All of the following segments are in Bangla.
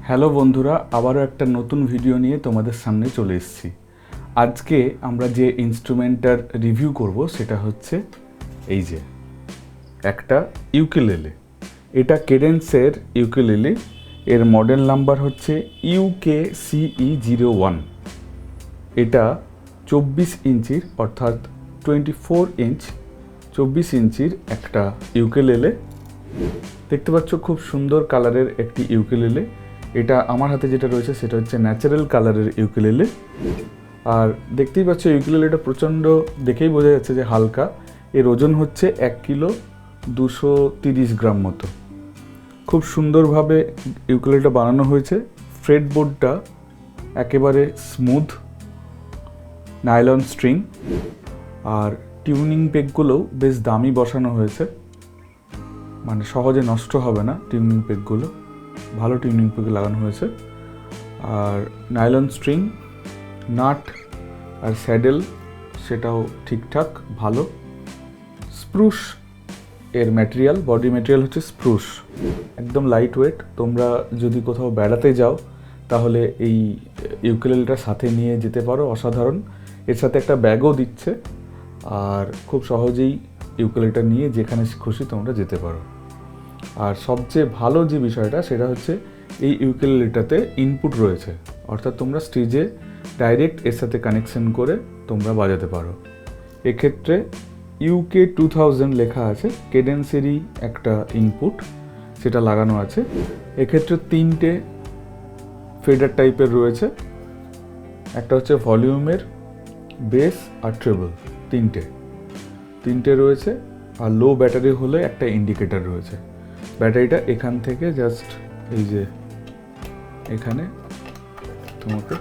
হ্যালো বন্ধুরা, আবারও একটা নতুন ভিডিও নিয়ে তোমাদের সামনে চলে এসেছি। আজকে আমরা যে ইনস্ট্রুমেন্টটার রিভিউ করব সেটা হচ্ছে এই যে একটা ইউকেলেলে। এটা কেডেন্সের ইউকেলেলে, এর মডেল নাম্বার হচ্ছে UKCE01। এটা 24 ইঞ্চির অর্থাৎ 24 ইঞ্চির একটা ইউকেলেলে। দেখতে পাচ্ছ খুব সুন্দর কালারের একটি ইউকেলেলে। এটা আমার হাতে যেটা রয়েছে সেটা হচ্ছে ন্যাচারাল কালারের ইউকেলেলে। আর দেখতেই পাচ্ছ ইউকেলেলেটা প্রচণ্ড দেখেই বোঝা যাচ্ছে যে হালকা। এর ওজন হচ্ছে 1 কিলো 230 গ্রাম মতো। খুব সুন্দরভাবে ইউকেলেলেটা বানানো হয়েছে। ফ্রেটবোর্ডটা একেবারে স্মুথ, নাইলন স্ট্রিং, আর টিউনিং পেগগুলোও বেশ দামি বসানো হয়েছে, মানে সহজে নষ্ট হবে না টিউনিং পেগগুলো, ভালো টিউনিং পেগ লাগানো হয়েছে। আর নাইলন স্ট্রিং, নাট আর স্যাডেল সেটাও ঠিকঠাক ভালো। স্প্রুশ এর ম্যাটেরিয়াল, বডি ম্যাটেরিয়াল হচ্ছে স্প্রুশ, একদম লাইট ওয়েট। তোমরা যদি কোথাও বেড়াতে যাও তাহলে এই ইউকেলেলেটা সাথে নিয়ে যেতে পারো, অসাধারণ। এর সাথে একটা ব্যাগও দিচ্ছে, আর খুব সহজেই ইউকেলেলেটা নিয়ে যেখানে খুশি তোমরা যেতে পারো। আর সবচেয়ে ভালো যে বিষয়টা সেটা হচ্ছে এই ইউকেলেলেটাতে ইনপুট রয়েছে, অর্থাৎ তোমরা স্টেজে ডাইরেক্ট এর সাথে কানেকশন করে তোমরা বাজাতে পারো। এক্ষেত্রে UK 2000 লেখা আছে, কেডেন্সেরই একটা ইনপুট সেটা লাগানো আছে। এক্ষেত্রে 3টে ফেডার টাইপের রয়েছে, একটা হচ্ছে ভলিউমের, বেস আর ট্রেবল, তিনটে রয়েছে। আর লো ব্যাটারি হলে একটা ইন্ডিকেটর রয়েছে। ব্যাটারিটা এখান থেকে জাস্ট এই যে এখানে তোমাকে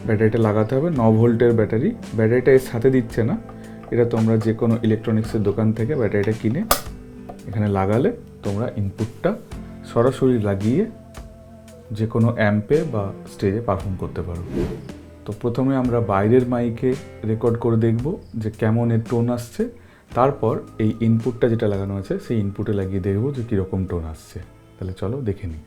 ব্যাটারিটা লাগাতে হবে। 9 ভোল্টের ব্যাটারি। ব্যাটারিটা এর সাথে দিচ্ছে না, এটা তোমরা যে কোনো ইলেকট্রনিক্সের দোকান থেকে ব্যাটারিটা কিনে এখানে লাগালে তোমরা ইনপুটটা সরাসরি লাগিয়ে যে কোনো অ্যাম্পে বা স্টেজে পারফর্ম করতে পারো। তো প্রথমে আমরা বাইরের মাইকে রেকর্ড করে দেখব যে কেমন এর টোন আসছে, তারপর এই ইনপুটটা যেটা লাগানো আছে সেই ইনপুটে লাগিয়ে দেখবো যে কীরকম টোন আসছে। তাহলে চলো দেখে নিই।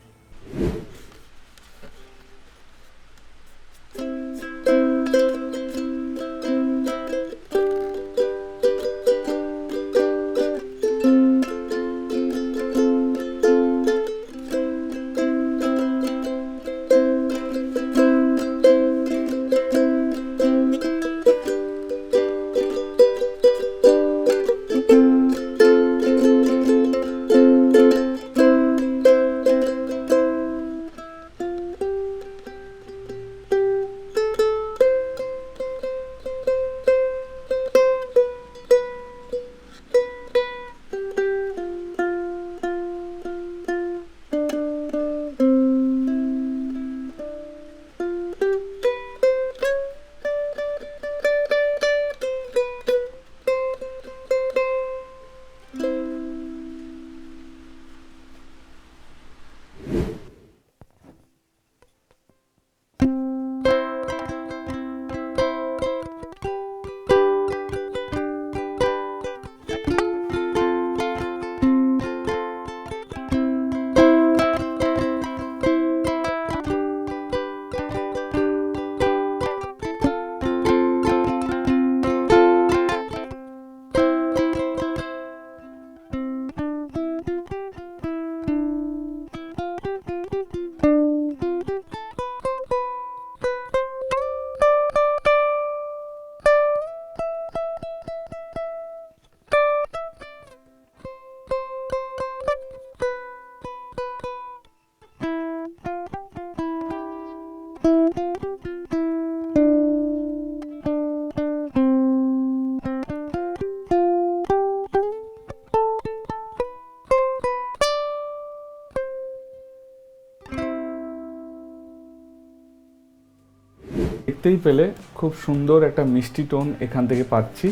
দেখতেই পেলে খুব সুন্দর একটা মিষ্টি টোন এখান থেকে পাচ্ছি।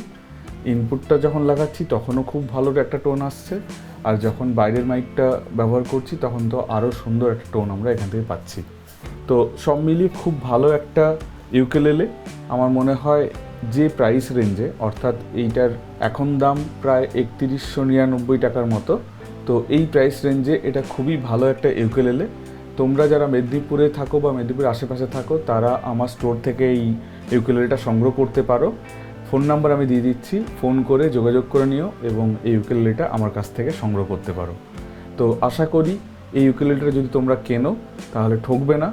ইনপুটটা যখন লাগাচ্ছি তখনও খুব ভালো একটা টোন আসছে, আর যখন বাইরের মাইকটা ব্যবহার করছি তখন তো আরও সুন্দর একটা টোন আমরা এখান থেকে পাচ্ছি। তো সব মিলিয়ে খুব ভালো একটা ইউকেলেলে। আমার মনে হয় যে প্রাইস রেঞ্জে, অর্থাৎ এইটার এখন দাম প্রায় 3199 টাকার মতো, তো এই প্রাইস রেঞ্জে এটা খুবই ভালো একটা ইউকেলেলে। তোমরা যারা মেদিনীপুরে থাকো বা মেদিনীপুরের আশেপাশে থাকো তারা আমার স্টোর থেকে এই ইউকেলেলেটা সংগ্রহ করতে পারো। ফোন নাম্বার আমি দিয়ে দিচ্ছি, ফোন করে যোগাযোগ করে নিও এবং এই ইউকেলেলেটা আমার কাছ থেকে সংগ্রহ করতে পারো। তো আশা করি এই ইউকেলেলেটা যদি তোমরা কেনো তাহলে ঠকবে না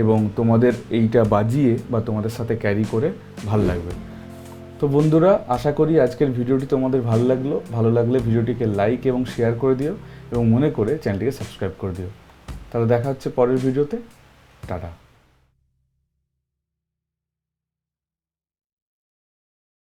এবং তোমাদের এইটা বাজিয়ে বা তোমাদের সাথে ক্যারি করে ভাল লাগবে। তো বন্ধুরা, আশা করি আজকের ভিডিওটি তোমাদের ভালো লাগলে ভিডিওটিকে লাইক এবং শেয়ার করে দিও এবং মনে করে চ্যানেলটিকে সাবস্ক্রাইব করে দিও। তাহলে দেখা হচ্ছে পরের ভিডিওতে। টাটা।